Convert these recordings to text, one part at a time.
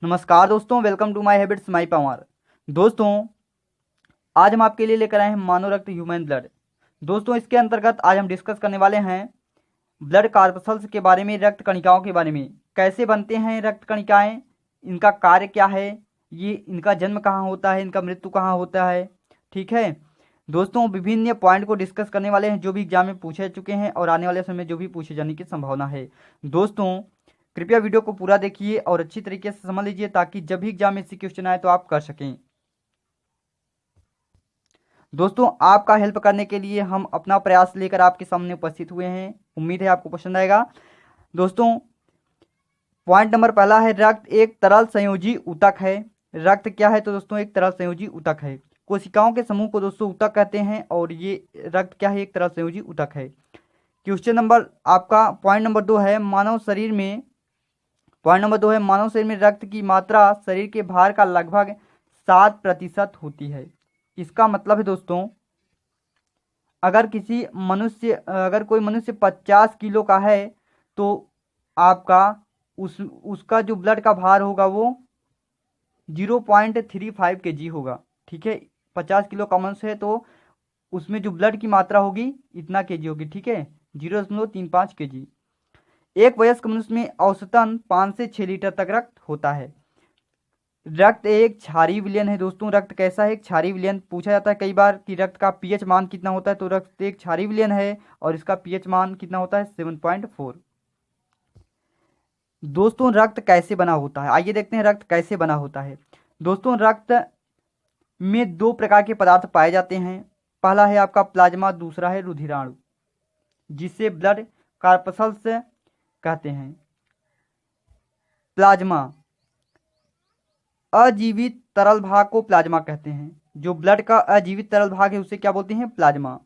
नमस्कार दोस्तों, welcome to my habits my power. दोस्तों, आज हम आपके लिए लेकर आए हैं मानव रक्त ह्यूमन ब्लड। दोस्तों, इसके अंतर्गत आज हम डिस्कस करने वाले हैं ब्लड कार्पसल्स के बारे में, रक्त कणिकाओं के बारे में। कैसे बनते हैं रक्त कणिकाएं, इनका कार्य क्या है, ये इनका जन्म कहाँ होता है, इनका मृत्यु कहाँ होता है। ठीक है दोस्तों, विभिन्न पॉइंट को डिस्कस करने वाले हैं जो भी एग्जाम में पूछे चुके हैं और आने वाले समय में जो भी पूछे जाने की संभावना है। दोस्तों, कृपया वीडियो को पूरा देखिए और अच्छी तरीके से समझ लीजिए ताकि जब भी एग्जाम में ऐसी क्वेश्चन आए तो आप कर सकें। दोस्तों, आपका हेल्प करने के लिए हम अपना प्रयास लेकर आपके सामने उपस्थित हुए हैं। उम्मीद है आपको पसंद आएगा। दोस्तों, पॉइंट नंबर पहला है, रक्त एक तरल संयोजी ऊतक है। रक्त क्या है? तो दोस्तों, एक तरल संयोजी ऊतक है। कोशिकाओं के समूह को दोस्तों ऊतक कहते हैं और ये रक्त क्या है? एक तरल संयोजी ऊतक है। क्वेश्चन नंबर आपका पॉइंट नंबर 2 है, मानव शरीर में रक्त की मात्रा शरीर के भार का लगभग 7% होती है। इसका मतलब है दोस्तों, अगर कोई मनुष्य 50 किलो का है तो आपका उसका जो ब्लड का भार होगा वो 0.35 kg होगा। ठीक है, 50 किलो का मनुष्य है तो उसमें जो ब्लड की मात्रा होगी इतना केजी होगी। ठीक है, 0.35 kg। एक वयस्क मनुष्य में औसतन 5 से 6 लीटर तक रक्त होता है। रक्त एक क्षारीय विलयन है। दोस्तों, रक्त कैसा है? एक क्षारीय विलयन। पूछा जाता है कई बार कि रक्त का पीएच मान कितना होता है, तो रक्त एक क्षारीय विलयन है और इसका पीएच मान कितना होता है? 7.4। दोस्तों, रक्त कैसे बना होता है, आइए देखते हैं रक्त कैसे बना होता है। दोस्तों, रक्त में 2 प्रकार के पदार्थ पाए जाते हैं। पहला है आपका प्लाज्मा, दूसरा है रुधिराणु, जिसे ब्लड कार्पसल्स कहते हैं। प्लाज्मा, अजीवित तरल भाग को प्लाज्मा कहते हैं। जो ब्लड का अजीवित तरल भाग है उसे क्या बोलते हैं? प्लाज्मा।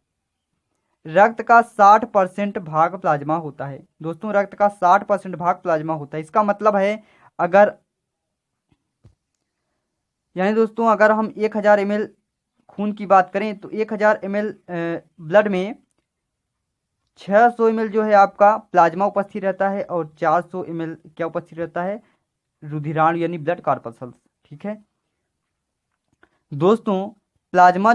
रक्त का 60% भाग प्लाज्मा होता है। दोस्तों, रक्त का 60% भाग प्लाज्मा होता है। इसका मतलब है अगर हम 1000 ml खून की बात करें तो 1000 ml ब्लड में 600 ml जो है आपका प्लाज्मा उपस्थित रहता है और 400 ml क्या उपस्थित रहता है? रुधिराणु यानी ब्लड कार्पसल्स। ठीक है दोस्तों, प्लाज्मा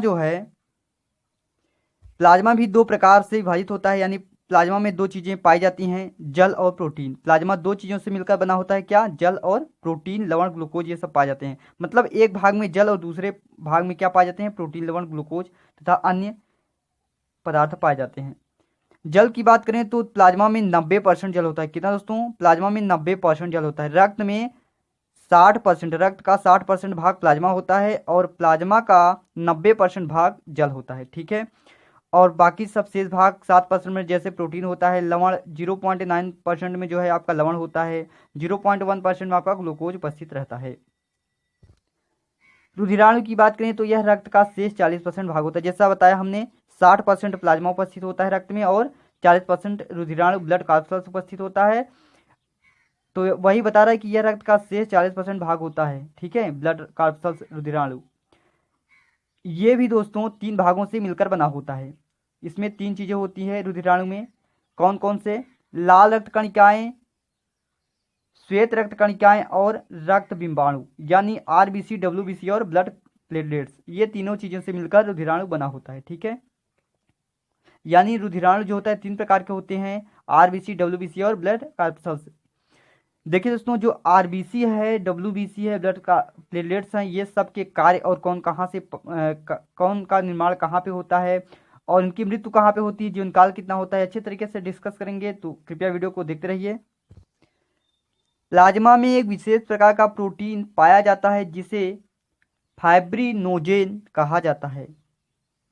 भी 2 प्रकार से विभाजित होता है, यानी प्लाज्मा में 2 चीजें पाई जाती हैं, जल और प्रोटीन। प्लाज्मा 2 चीजों से मिलकर बना होता है। क्या? जल और प्रोटीन, लवण, ग्लूकोज, ये सब पाए जाते हैं। मतलब एक भाग में जल और दूसरे भाग में क्या पाए जाते हैं? प्रोटीन, लवण, ग्लूकोज तथा अन्य पदार्थ पाए जाते हैं। जल की बात करें तो प्लाज्मा में 90% जल होता है। कितना दोस्तों? प्लाज्मा में 90% जल होता है। रक्त में 60%, रक्त का 60% भाग प्लाज्मा होता है और प्लाज्मा का 90% भाग जल होता है। ठीक है, और बाकी सब शेष भाग 7% में जैसे प्रोटीन होता है, लवण 0.9% में जो है आपका लवण होता है, 0.1% में आपका ग्लूकोज उपस्थित रहता है। रुधिराणु की बात करें तो यह रक्त का शेष 40% भाग होता है। जैसा बताया हमने, 60% प्लाज्मा उपस्थित होता है रक्त में और 40% रुधिराणु ब्लड कार्पसल्स उपस्थित होता है। तो वही बता रहा है कि यह रक्त का शेष 40% भाग होता है। ठीक है, ब्लड कार्पसल्स रुधिराणु ये भी दोस्तों 3 भागों से मिलकर बना होता है। इसमें 3 चीजें होती है रुधिराणु में। कौन कौन से? लाल रक्त कणिकाएं, श्वेत रक्त कणिकाएं और रक्त बिंबाणु, यानी आरबीसी, डब्ल्यूबीसी और ब्लड प्लेटलेट्स। ये तीनों चीजों से मिलकर रुधिराणु बना होता है। ठीक है, यानी रुधिराणु जो होता है 3 प्रकार के होते हैं, आरबीसी, डब्ल्यूबीसी और ब्लड कार्पसल्स। देखिए दोस्तों, जो आरबीसी है, डब्ल्यूबीसी है, ब्लड का प्लेटलेट्स हैं, ये सब के कार्य और कौन का निर्माण कहाँ पे होता है और इनकी मृत्यु कहाँ पे होती है, जीवन काल कितना होता है, अच्छे तरीके से डिस्कस करेंगे। तो कृपया वीडियो को देखते रहिए। प्लाज्मा में एक विशेष प्रकार का प्रोटीन पाया जाता है जिसे फाइब्रिनोजेन कहा जाता है।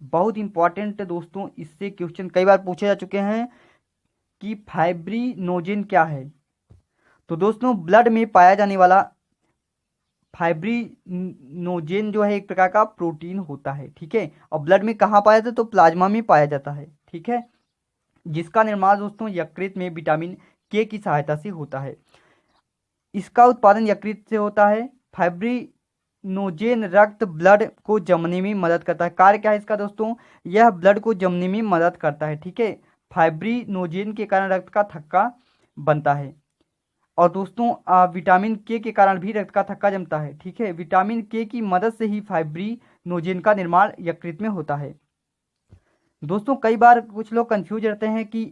बहुत इंपॉर्टेंट है दोस्तों, इससे क्वेश्चन कई बार पूछे जा चुके हैं कि फाइब्रिनोजेन क्या है। तो दोस्तों, ब्लड में पाया जाने वाला फाइब्रिनोजेन जो है एक प्रकार का प्रोटीन होता है। ठीक है, और ब्लड में कहाँ पाया जाता है? तो प्लाज्मा में पाया जाता है। ठीक है, जिसका निर्माण दोस्तों यकृत में विटामिन के की सहायता से होता है। इसका उत्पादन यकृत से होता है। फाइब्रिनोजेन रक्त ब्लड को जमने में मदद करता है। कार्य क्या है इसका दोस्तों? यह ब्लड को जमने में मदद करता है। ठीक है, फाइब्रिनोजेन के कारण रक्त का थक्का बनता है और दोस्तों विटामिन के कारण भी रक्त का थक्का जमता है। ठीक है, विटामिन के की मदद से ही फाइब्रिनोजेन का निर्माण यकृत में होता है। दोस्तों कई बार कुछ लोग कंफ्यूज रहते हैं कि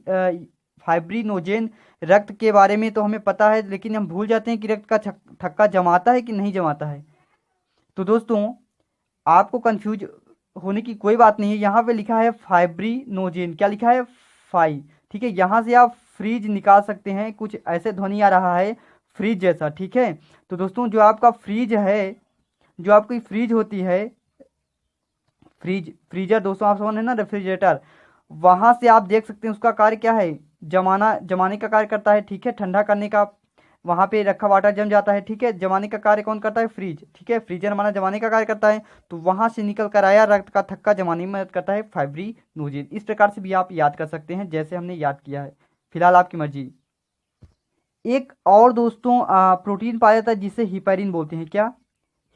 फाइब्रिनोजेन रक्त के बारे में तो हमें पता है, लेकिन हम भूल जाते हैं कि रक्त का थक्का जमाता है कि नहीं जमाता है। तो दोस्तों आपको कंफ्यूज होने की कोई बात नहीं है। यहाँ पे लिखा है फाइब्रिनोजेन, क्या लिखा है, फाई। ठीक है, यहाँ से आप फ्रीज निकाल सकते हैं, कुछ ऐसे ध्वनि आ रहा है फ्रीज जैसा। ठीक है, तो दोस्तों जो आपका फ्रीज है, जो आपकी फ्रीज होती है, फ्रीजर दोस्तों आप समझ है ना, रेफ्रिजरेटर, वहां से आप देख सकते हैं उसका कार्य क्या है, जमाने का कार्य करता है। ठीक है, ठंडा करने का, वहां पे रखा वाटर जम जाता है। ठीक है, जमाने का कार्य कौन करता है, फ्रीज। ठीक है, फ्रीजर हमारा जमाने का कार्य करता है, तो वहां से निकल कर आया रक्त का थक्का जमाने में मदद करता है फाइब्रिनोजेन। इस प्रकार से भी आप याद कर सकते हैं जैसे हमने याद किया है, फिलहाल आपकी मर्जी। एक और दोस्तों प्रोटीन पाया जाता है जिसे हिपैरिन बोलते हैं, क्या,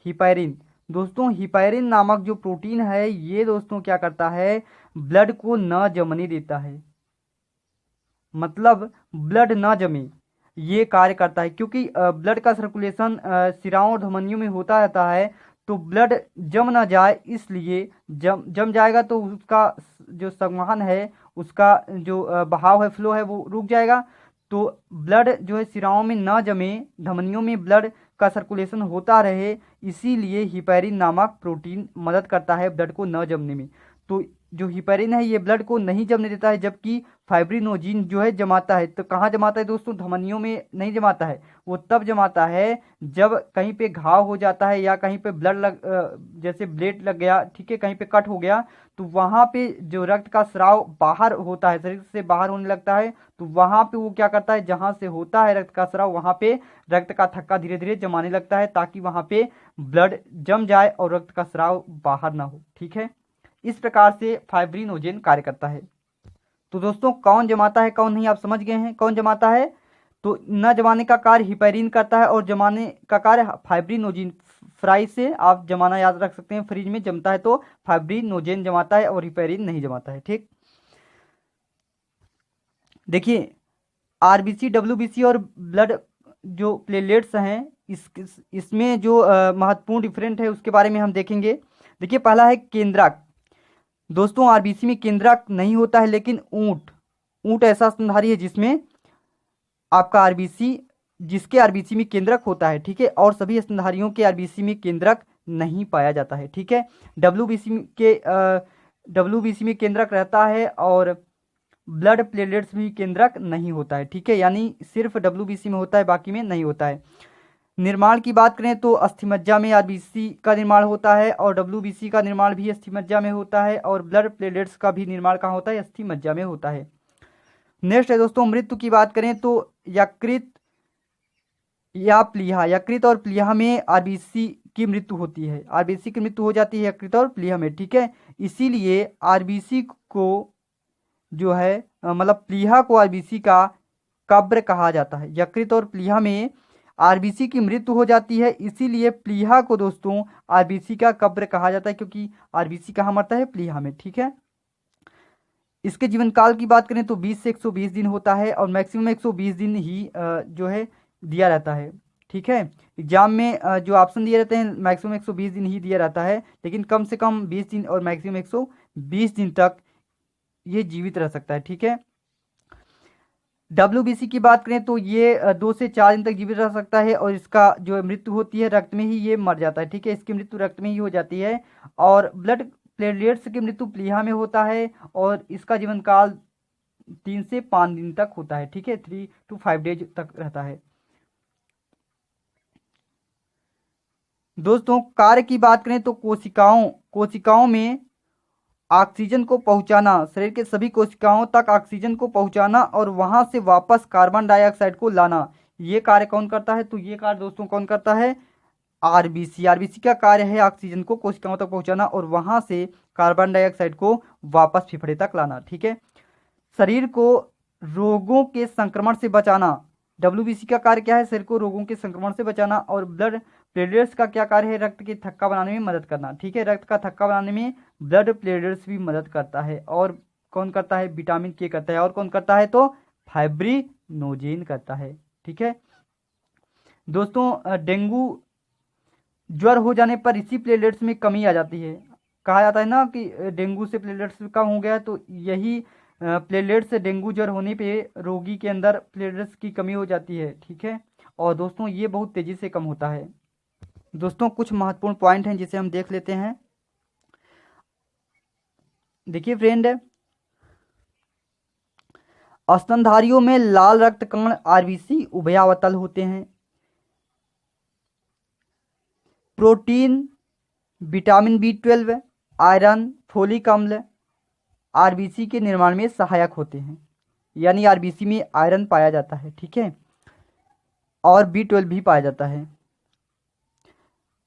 हिपैरिन। दोस्तों हिपैरिन नामक जो प्रोटीन है ये दोस्तों क्या करता है, ब्लड को न जमने देता है, मतलब ब्लड न जमे, ये कार्य करता है। क्योंकि ब्लड का सर्कुलेशन सिराओं और धमनियों में होता रहता है, तो ब्लड जम ना जाए, इसलिए जम जाएगा तो उसका जो संवहन है, उसका जो बहाव है, फ्लो है, वो रुक जाएगा। तो ब्लड जो है सिराओं में ना जमे, धमनियों में ब्लड का सर्कुलेशन होता रहे, इसीलिए हिपैरिन नामक प्रोटीन मदद करता है ब्लड को न जमने में। तो जो हिपैरिन है ये ब्लड को नहीं जमने देता है, जबकि फाइब्रिनोजेन जो है जमाता है। तो कहाँ जमाता है दोस्तों, धमनियों में नहीं जमाता है, वो तब जमाता है जब कहीं पे घाव हो जाता है या कहीं पे ब्लड जैसे ब्लेड लग गया, ठीक है, कहीं पे कट हो गया, तो वहां पे जो रक्त का स्राव बाहर होता है, शरीर से बाहर होने लगता है, तो वहां पे वो क्या करता है, जहां से होता है रक्त का स्राव, वहां पे रक्त का थक्का धीरे धीरे जमाने लगता है, ताकि वहां पे ब्लड जम जाए और रक्त का स्राव बाहर ना हो। ठीक है, इस प्रकार से फाइब्रिनोजेन कार्य करता है। तो दोस्तों कौन जमाता है कौन नहीं आप समझ गए हैं, कौन जमाता है, तो न जमाने का कार्य हिपैरिन करता है और जमाने का कार्य फाइब्रिनोजेन। फ्राई से आप जमाना याद रख सकते हैं, फ्रिज में जमता है तो फाइब्रिनोजेन जमाता है और हिपैरिन नहीं जमाता है। ठीक, देखिए आरबीसी, डब्ल्यूबीसी और ब्लड जो प्लेटलेट्स हैं, इसमें जो महत्वपूर्ण डिफरेंट है उसके बारे में हम देखेंगे। देखिए पहला है केंद्रक। दोस्तों आरबीसी में केंद्रक नहीं होता है, लेकिन ऊंट ऐसा स्तनधारी है जिसमें आपका आरबीसी, जिसके आरबीसी में केंद्रक होता है। ठीक है, और सभी स्तनधारियों के आरबीसी में केंद्रक नहीं पाया जाता है। ठीक है, डब्ल्यूबीसी में केंद्रक रहता है और ब्लड प्लेटलेट्स भी केंद्रक नहीं होता है। ठीक है, यानी सिर्फ डब्ल्यूबीसी में होता है, बाकी में नहीं होता है। निर्माण की बात करें तो अस्थिमज्जा में आरबीसी का निर्माण होता है और डब्ल्यूबीसी का निर्माण भी अस्थिमज्जा में होता है, और ब्लड प्लेटलेट्स का भी निर्माण कहाँ होता है, अस्थिमज्जा में होता है। नेक्स्ट है दोस्तों मृत्यु की बात करें तो यकृत या प्लीहा, यकृत और प्लीहा में आरबीसी की मृत्यु होती है, आरबीसी की मृत्यु हो जाती है यकृत और प्लीहा में। ठीक है, इसीलिए आरबीसी को जो है मतलब प्लीहा को आरबीसी का कब्र कहा जाता है। यकृत और प्लीहा में आरबीसी की मृत्यु हो जाती है, इसीलिए प्लीहा को दोस्तों आरबीसी का कब्र कहा जाता है, क्योंकि आरबीसी कहाँ मरता है, प्लीहा में। ठीक है, इसके जीवन काल की बात करें तो 20 से 120 दिन होता है और मैक्सिमम 120 दिन ही जो है दिया रहता है। ठीक है, एग्जाम में जो ऑप्शन दिए रहते हैं मैक्सिमम 120 दिन ही दिया रहता है, लेकिन कम से कम 20 दिन और मैक्सिमम 120 दिन तक ये जीवित रह सकता है। ठीक है, डब्ल्यूबीसी की बात करें तो ये 2 से 4 दिन तक जीवित रह सकता है और इसका जो मृत्यु होती है रक्त में ही ये मर जाता है। ठीक है, इसकी मृत्यु रक्त में ही हो जाती है, और ब्लड प्लेटलेट्स की मृत्यु प्लीहा में होता है और इसका जीवन काल 3 से 5 दिन तक होता है। ठीक है, 3 to 5 डेज तक रहता है। दोस्तों कार्य की बात करें तो कोशिकाओं में ऑक्सीजन को पहुंचाना, शरीर के सभी कोशिकाओं तक ऑक्सीजन को पहुंचाना और वहां से वापस कार्बन डाइऑक्साइड को लाना, ये कार्य कौन करता है, तो ये कार्य दोस्तों कौन करता है, आरबीसी। आरबीसी का कार्य है ऑक्सीजन को कोशिकाओं तक पहुंचाना और वहां से कार्बन डाइऑक्साइड को वापस फेफड़े तक लाना। ठीक है, शरीर को रोगों के संक्रमण से बचाना, डब्ल्यूबीसी का कार्य क्या है, शरीर को रोगों के संक्रमण से बचाना, और ब्लड प्लेटलेट्स का क्या कार्य है, रक्त के थक्का बनाने में मदद करना। ठीक है, रक्त का थक्का बनाने में ब्लड प्लेटलेट्स भी मदद करता है, और कौन करता है, विटामिन के करता है, और कौन करता है, तो फाइब्रिनोजेन करता है। ठीक है, दोस्तों डेंगू ज्वर हो जाने पर इसी प्लेटलेट्स में कमी आ जाती है। कहा जाता है ना कि डेंगू से प्लेटलेट्स कम हो गया, तो यही प्लेटलेट्स से डेंगू ज्वर होने पे रोगी के अंदर प्लेटलेट्स की कमी हो जाती है, ठीक है। और दोस्तों ये बहुत तेज़ी से कम होता है। दोस्तों कुछ महत्वपूर्ण पॉइंट हैं जिसे हम देख लेते हैं। देखिए फ्रेंड, स्तनधारियों में लाल रक्त कण आरबीसी उभयावतल होते हैं। Protein, vitamin B12, iron, folic अम्ल आरबीसी के निर्माण में सहायक होते हैं, यानी आरबीसी में आयरन पाया जाता है, ठीक है, और B12 भी पाया जाता है।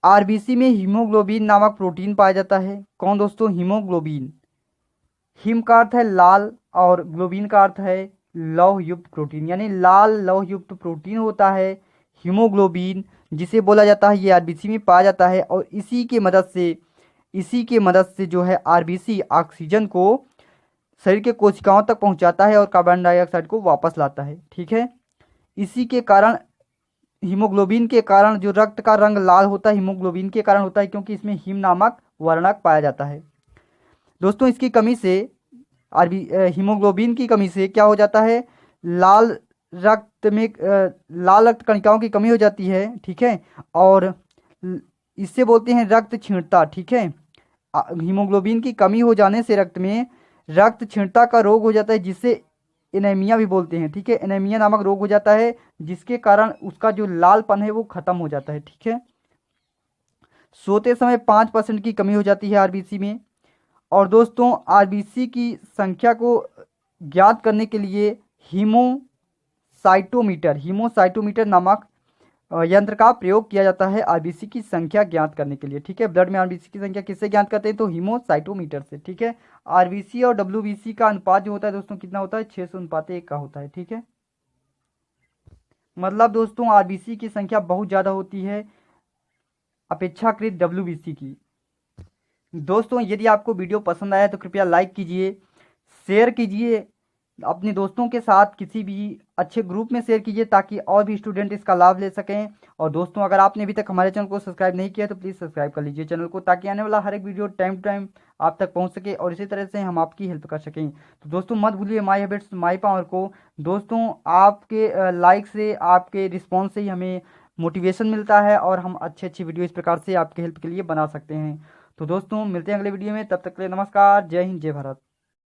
आरबीसी में हीमोग्लोबिन नामक प्रोटीन पाया जाता है। कौन दोस्तों? हीमोग्लोबिन। हिम का अर्थ है लाल और ग्लोबिन का अर्थ है लौह युक्त प्रोटीन, यानी लाल लौह युक्त प्रोटीन होता है हीमोग्लोबिन, जिसे बोला जाता है, ये आरबीसी में पाया जाता है। और इसी के मदद से जो है आरबीसी ऑक्सीजन को शरीर के कोशिकाओं तक पहुंचाता है और कार्बन डाइऑक्साइड को वापस लाता है, ठीक है। इसी के कारण, हीमोग्लोबिन के कारण जो रक्त का रंग लाल होता है, हीमोग्लोबिन के कारण होता है, क्योंकि इसमें हीम नामक वर्णक पाया जाता है। दोस्तों इसकी कमी से हीमोग्लोबिन की कमी से क्या हो जाता है? लाल रक्त कणिकाओं की कमी हो जाती है, ठीक है, और इससे बोलते हैं रक्त क्षीणता, ठीक है। हीमोग्लोबिन की कमी हो जाने से रक्त में रक्त क्षीणता का रोग हो जाता है, जिससे एनीमिया भी बोलते हैं, ठीक है। एनीमिया नामक रोग हो जाता है, जिसके कारण उसका जो लालपन है वो खत्म हो जाता है, ठीक है। सोते समय 5% की कमी हो जाती है आरबीसी में। और दोस्तों आरबीसी की संख्या को ज्ञात करने के लिए हीमोसाइटोमीटर नामक यंत्र का प्रयोग किया जाता है आरबीसी की संख्या ज्ञात करने के लिए, ठीक है। ब्लड में आरबीसी की संख्या किससे ज्ञात करते हैं? तो हीमोसाइटोमीटर से, ठीक है। आरबीसी और डब्ल्यूबीसी का अनुपात जो होता है दोस्तों कितना होता है? 6:1 का होता है, ठीक है। मतलब दोस्तों आरबीसी की संख्या बहुत ज़्यादा होती है अपेक्षाकृत डब्ल्यूबीसी की। दोस्तों यदि आपको वीडियो पसंद आया तो कृपया लाइक कीजिए, शेयर कीजिए अपने दोस्तों के साथ, किसी भी अच्छे ग्रुप में शेयर कीजिए ताकि और भी स्टूडेंट इसका लाभ ले सकें। और दोस्तों अगर आपने अभी तक हमारे चैनल को सब्सक्राइब नहीं किया तो प्लीज़ सब्सक्राइब कर लीजिए चैनल को, ताकि आने वाला हर एक वीडियो टाइम टू टाइम आप तक पहुंच सके और इसी तरह से हम आपकी हेल्प कर सकें। तो दोस्तों मत भूलिए माय हैबिट्स माय पावर को। दोस्तों आपके लाइक से, आपके रिस्पॉन्स से ही हमें मोटिवेशन मिलता है और हम अच्छी वीडियो इस प्रकार से आपके हेल्प के लिए बना सकते हैं। तो दोस्तों मिलते हैं अगले वीडियो में, तब तक के लिए नमस्कार, जय हिंद, जय भारत।